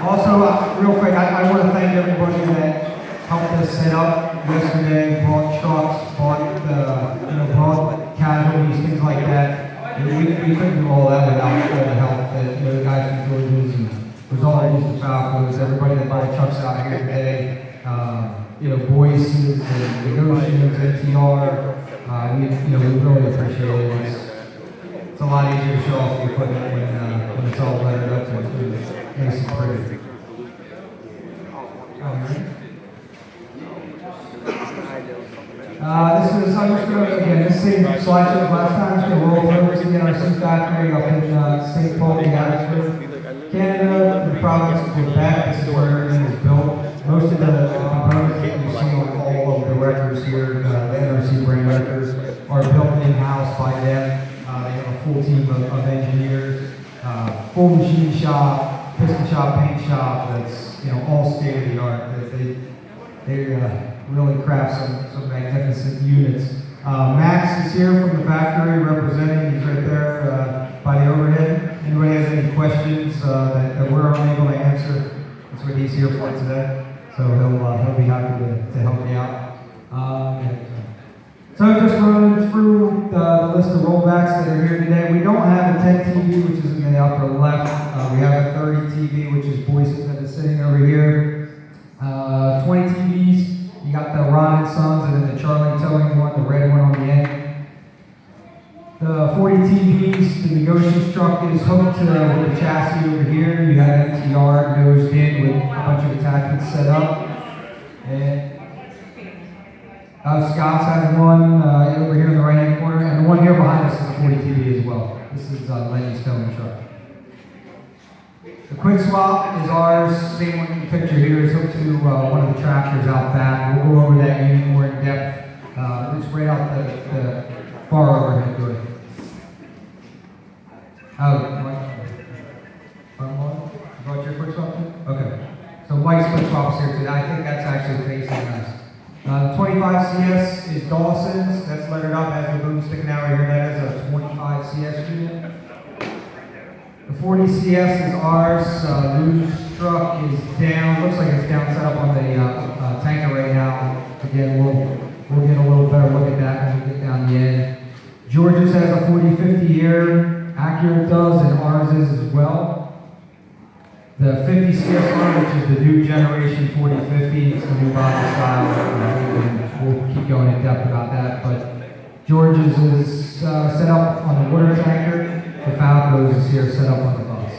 Also, real quick, I want to thank everybody that helped us set up yesterday, brought trucks, brought casualties, things like that. We couldn't do all that without all the help that the guys from George's and Resolves, the Falcons, everybody that brought trucks out here today. Boises and Negotiations, NTR. We really appreciate it. It's a lot easier to show off the equipment when it's all lettered up and nice and pretty. This same slideshow as last time. It's going to roll through the NRC factory up in St. Paul, Abbotsford, Canada, the province of Quebec. This is where everything is built. Most of the components that you see on all of the records here, the NRC brand records, are built in-house by them. They have a full team of engineers, full machine shop, piston shop, paint shop. That's all state of the art. They really craft some magnificent units. Max is here from the factory representing. He's right there by the overhead. Anybody has any questions that we're unable to answer? That's what he's here for today. So he'll be happy to help you out. So just running through the list of rollbacks that are here today. We don't have a 10 TV, which is in the upper left. We have a 30 TV, which is Boyce's that is sitting over here. 20 TVs. You got the Ron and Sons and then the Charlie Towing one, the red one on the end. The 40 TVs, the negotiation truck is hooked to the chassis over here. You have MTR nosed in with a bunch of attachments set up. And Scott's has one over here in the right hand corner, and the one here behind us is a 40 TV as well. This is Lenny's towing truck. The quick swap is ours. Same one in the picture here is hooked to one of the tractors out back. We'll go over that unit more in depth. It's right out the far overhead door. You brought your quick swap too? Okay. So Mike's quick swap's here today. I think that's actually facing us. The 25 CS is Dawson's. That's lettered up as the boom sticking out right here. That is a 25 CS unit. The 40 CS is ours. Lou's truck is down. Looks like it's down, set up on the tanker right now. Again, we'll get a little better look at that when we get down the end. George's has a 40-50 here. Accurate does, and ours is as well. The 50 CSR, which is the new generation 40-50, it's the new body style. We'll keep going in depth about that. But George's is set up on the water tanker. The Falco's is here set up on the bus.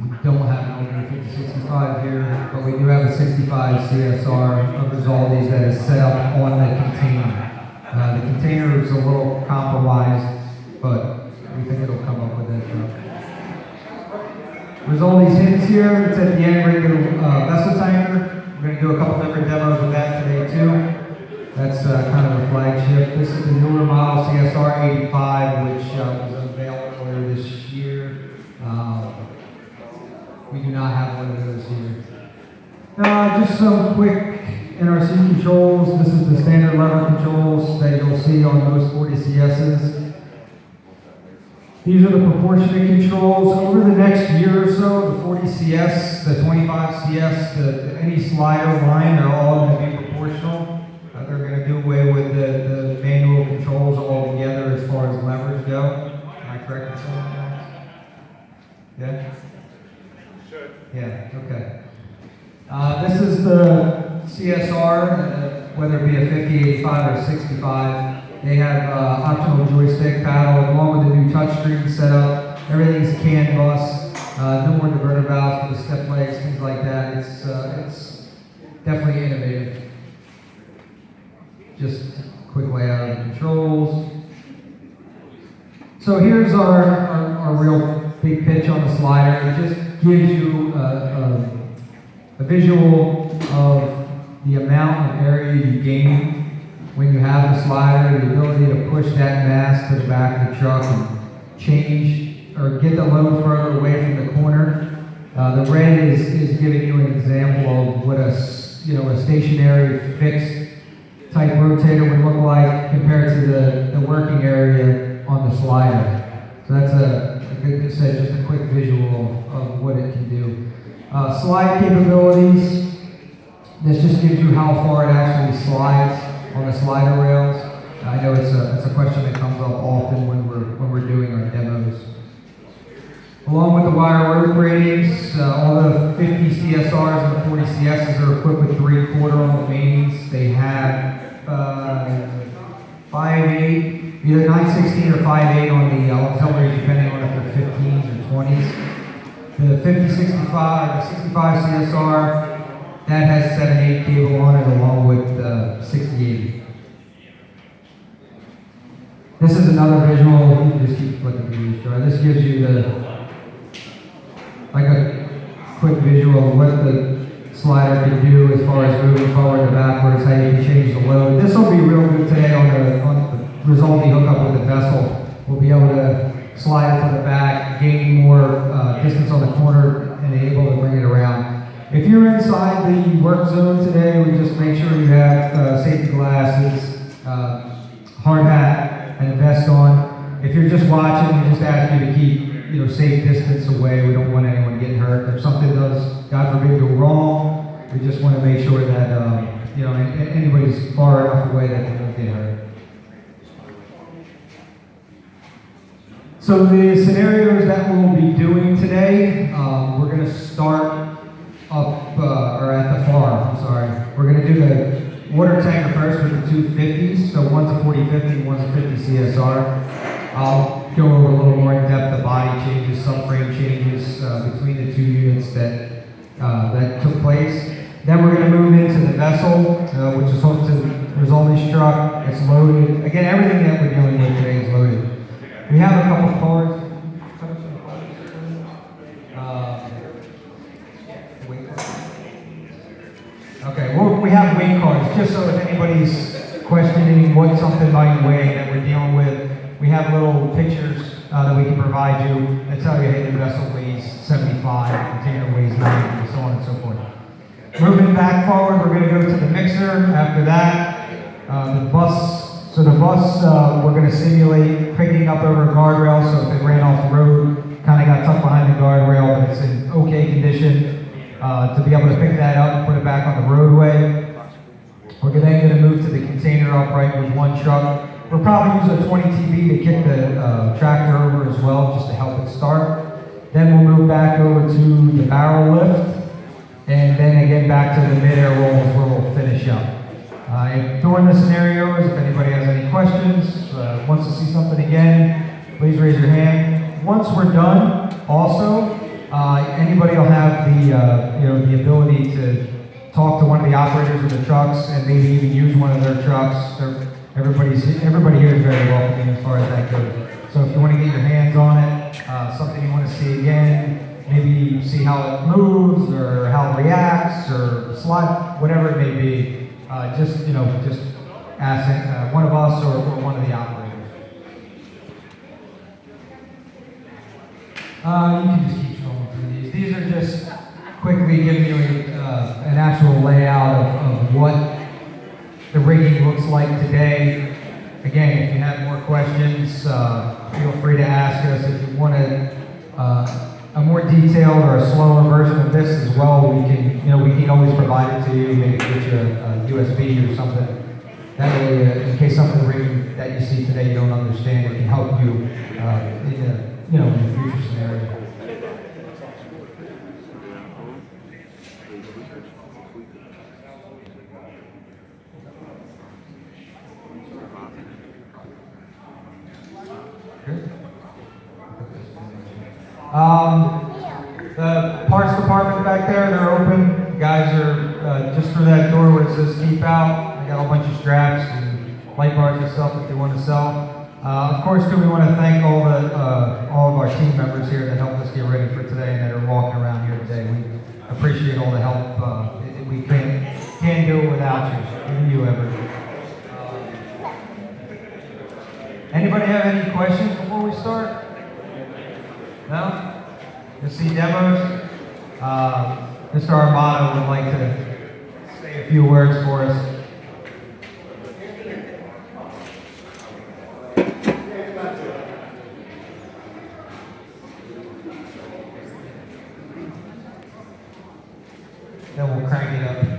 We don't have an older 50-65 here, but we do have a 65 CSR of Resolves that is set up on the container. The container is a little compromised, but we think it'll come up with it. There's all these hints here. It's at the end. We're going to do vessel tanker. We're going to do a couple different demos of that today too. That's kind of a flagship. This is the newer model CSR 85, which was unveiled earlier this year. We do not have one of those here. Just some quick NRC controls. This is the standard lever controls that you'll see on most 40 CSs. These are the proportionate controls. Over the next year or so, the 40 CS, the 25 CS, any slider line, they're all going to be proportional. They're going to do away with the manual controls altogether as far as levers go. Am I correct in saying that? Yeah? Should. Yeah, okay. This is the CSR, whether it be a 50, 85, or 65. They have optional joystick paddle along with the new touchscreen setup. Everything's CAN bus. No more diverter valves for the step legs, things like that. It's definitely innovative. Just a quick layout of the controls. So here's our real big pitch on the slider. It just gives you a visual of the amount of area you gain when you have the slider, the ability to push that mass to the back of the truck and change or get the load further away from the corner. The red is giving you an example of what a stationary fixed type rotator would look like compared to the working area on the slider. So that's just a quick visual of what it can do. Slide capabilities. This just gives you how far it actually slides on the slider rails. I know it's a question that comes up often when we're doing our demos. Along with the wire rope ratings, all the 50 CSRs and the 40 CSs are equipped with 3/4 on the mains. They have 5/8, either 9/16 or 5/8 on the auxiliaries, depending on if they're 15s or 20s. The 5065, the 65 CSR, that has 7/8 cable on it, along with the 6080. This is another visual. You can just keep flipping through these, Troy. This gives you like a quick visual of what the slider can do as far as moving forward and backwards, how you can change the load. This will be real good today on the Risoldi hookup with the vessel. We'll be able to slide it to the back, gain more distance on the corner, and able to bring it around. If you're inside the work zone today, we just make sure you have safety glasses, hard hat, and a vest on. If you're just watching, we just ask you to keep safe distance away. We don't want anyone getting hurt. If something does, God forbid, go wrong, we just want to make sure that anybody's far enough away that they don't get hurt. So the scenarios that we'll be doing today, we're going to start up, or at the farm, I'm sorry. We're going to do the water tanker first with the 250s. So one's a 40-50, one's a 50 CSR. I'll go over a little more in depth the body changes, subframe changes between the two units that took place. Then we're going to move into the vessel, which is hooked to Risoldi's truck. It's loaded. Again, everything that we're dealing with today is loaded. We have a couple cars. Okay, well, we have weight cards, just so if anybody's questioning what something might weigh that we're dealing with, we have little pictures that we can provide you that tell you, hey, the vessel weighs 75, the container weighs 90, and so on and so forth. Moving back forward, we're going to go to the mixer. After that, the bus. So the bus, we're going to simulate picking up over a guardrail, so if it ran off the road, kind of got tucked behind the guardrail, but it's in okay condition, to be able to pick that up and put it back on the roadway. We're then going to move to the container upright with one truck. We'll probably use a 20 TB to kick the tractor over as well, just to help it start. Then we'll move back over to the barrel lift, and then again back to the mid-air rolls where we'll finish up. During the scenarios, if anybody has any questions, wants to see something again, please raise your hand. Once we're done, also, anybody will have the ability to talk to one of the operators of the trucks and maybe even use one of their trucks. Everybody here is very welcoming as far as that goes. So if you want to get your hands on it, something you want to see again, maybe see how it moves or how it reacts or slide, whatever it may be, just ask one of us or one of the operators. You can just keep scrolling through these. These are just quickly giving you an actual layout of what the rigging looks like today. Again, if you have more questions, feel free to ask us. If you want a more detailed or a slower version of this as well, we can always provide it to you. Maybe get you a USB or something. That way, in case something rigging that you see today you don't understand, it can help you in a future scenario. The parts department back there, they're open. Guys are just through that door where it says keep out. They got a whole bunch of straps and light bars and stuff that they want to sell. Of course, too, we want to thank all of our team members here that helped us get ready for today and that are walking around here today. We appreciate all the help. We can't do it without you, even you, Everett. Anybody have any questions before we start? No? You see demos? Mr. Armato would like to say a few words for us. that will crank it up.